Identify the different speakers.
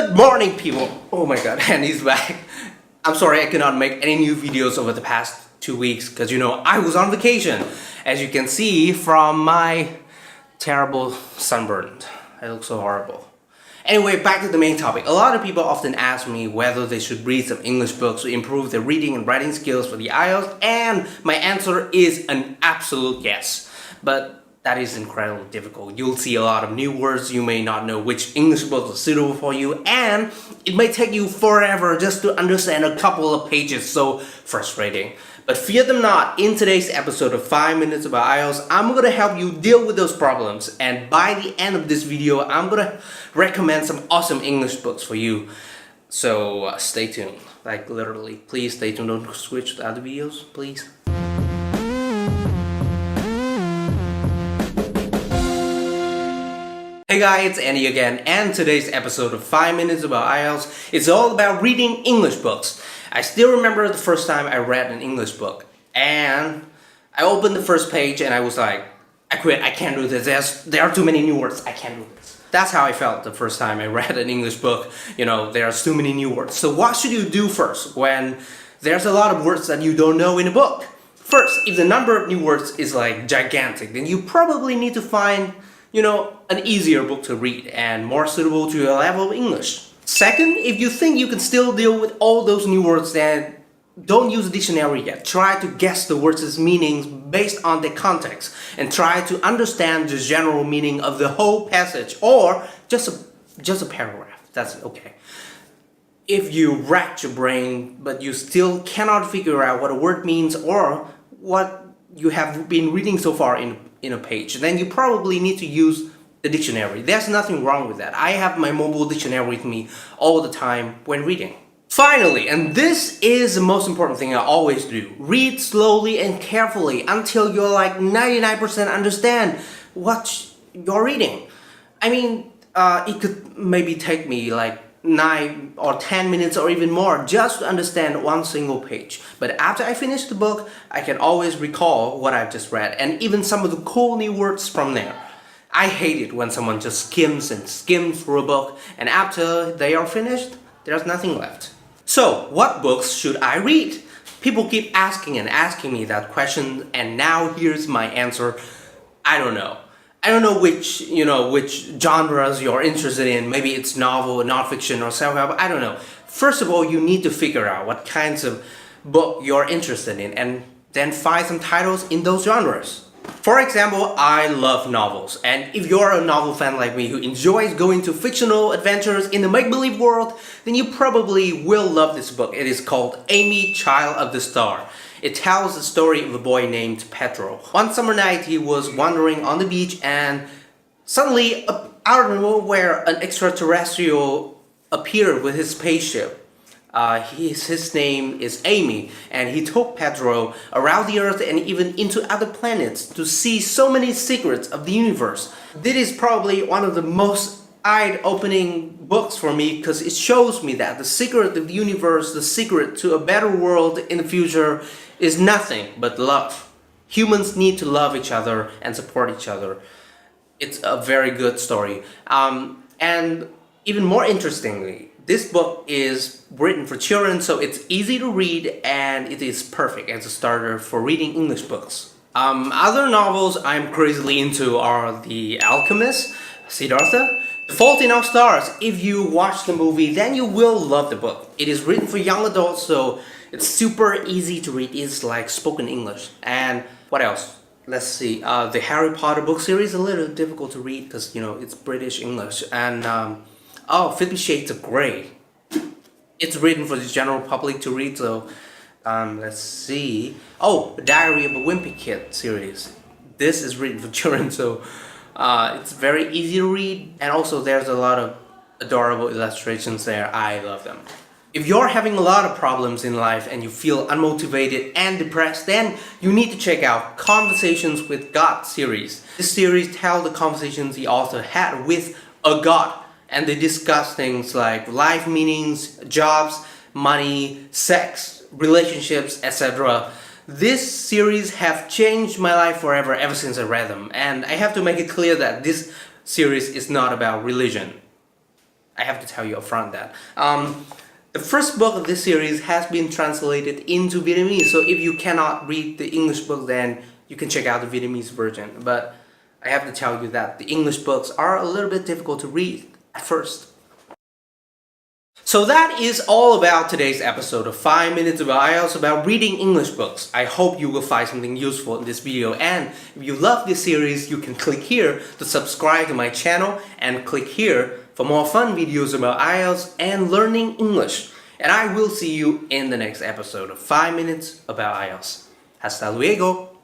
Speaker 1: Good morning, people! Oh my god, and he's back. I'm sorry I cannot make any new videos over the past 2 weeks because I was on vacation. As you can see from my terrible sunburn. I look so horrible. Anyway, back to the main topic. A lot of people often ask me whether they should read some English books to improve their reading and writing skills for the IELTS, and my answer is an absolute yes. But that is incredibly difficult. You'll see a lot of new words, you may not know which English books are suitable for you, and it may take you forever just to understand a couple of pages, so frustrating. But fear them not, in today's episode of 5 Minutes About IELTS, I'm gonna help you deal with those problems, and by the end of this video, I'm gonna recommend some awesome English books for you. So stay tuned, like literally, please stay tuned, don't switch to other videos, please. Hey guys, it's Andy again, and today's episode of 5 Minutes About IELTS is all about reading English books. I still remember the first time I read an English book, and I opened the first page and I was like, I quit, I can't do this, there are too many new words, I can't do this. That's how I felt the first time I read an English book. There are too many new words. So what should you do first when there's a lot of words that you don't know in a book? First, if the number of new words is like gigantic, then you probably need to find an easier book to read and more suitable to your level of English. Second, if you think you can still deal with all those new words, then don't use a dictionary yet. Try to guess the words' meanings based on their context and try to understand the general meaning of the whole passage or just a paragraph. That's okay. If you rack your brain but you still cannot figure out what a word means or what you have been reading so far in a page, then you probably need to use the dictionary. There's nothing wrong with that. I have my mobile dictionary with me all the time when reading. Finally, and this is the most important thing I always do, read slowly and carefully until you're like 99% understand what you're reading. I mean, it could maybe take me like 9 or 10 minutes or even more just to understand one single page. But after I finish the book, I can always recall what I've just read and even some of the cool new words from there. I hate it when someone just skims through a book and after they are finished, there's nothing left. So, what books should I read? People keep asking me that question, and now here's my answer. I don't know. I don't know which genres you're interested in. Maybe it's novel, non-fiction, or self-help. I don't know. First of all, you need to figure out what kinds of book you're interested in and then find some titles in those genres. For example, I love novels, and if you're a novel fan like me who enjoys going to fictional adventures in the make-believe world, then you probably will love this book. It is called Amy, Child of the Star. It tells the story of a boy named Pedro. One summer night, he was wandering on the beach and suddenly, out of nowhere, an extraterrestrial appeared with his spaceship. His name is Amy, and he took Pedro around the Earth and even into other planets to see so many secrets of the universe. This is probably one of the most eye-opening books for me because it shows me that the secret of the universe, the secret to a better world in the future is nothing but love. Humans need to love each other and support each other. It's a very good story. And even more interestingly, this book is written for children, so it's easy to read and it is perfect as a starter for reading English books. Other novels I'm crazily into are The Alchemist, Siddhartha, The Fault in Our Stars. If you watch the movie, then you will love the book. It is written for young adults, so it's super easy to read. It's like spoken English. And what else? Let's see. The Harry Potter book series is a little difficult to read because, it's British English. And 50 Shades of Grey. It's written for the general public to read, so let's see. Diary of a Wimpy Kid series. This is written for children, so it's very easy to read, and also there's a lot of adorable illustrations there. I love them. If you're having a lot of problems in life and you feel unmotivated and depressed, then you need to check out Conversations with God series. This series tells the conversations the author had with a god, and they discuss things like life meanings, jobs, money, sex, relationships, etc. This series have changed my life forever ever since I read them, and I have to make it clear that this series is not about religion. I have to tell you upfront that. The first book of this series has been translated into Vietnamese, so if you cannot read the English book, then you can check out the Vietnamese version. But I have to tell you that the English books are a little bit difficult to read at first. So that is all about today's episode of 5 Minutes About IELTS, about reading English books. I hope you will find something useful in this video, and if you love this series, you can click here to subscribe to my channel and click here for more fun videos about IELTS and learning English. And I will see you in the next episode of 5 Minutes About IELTS. Hasta luego!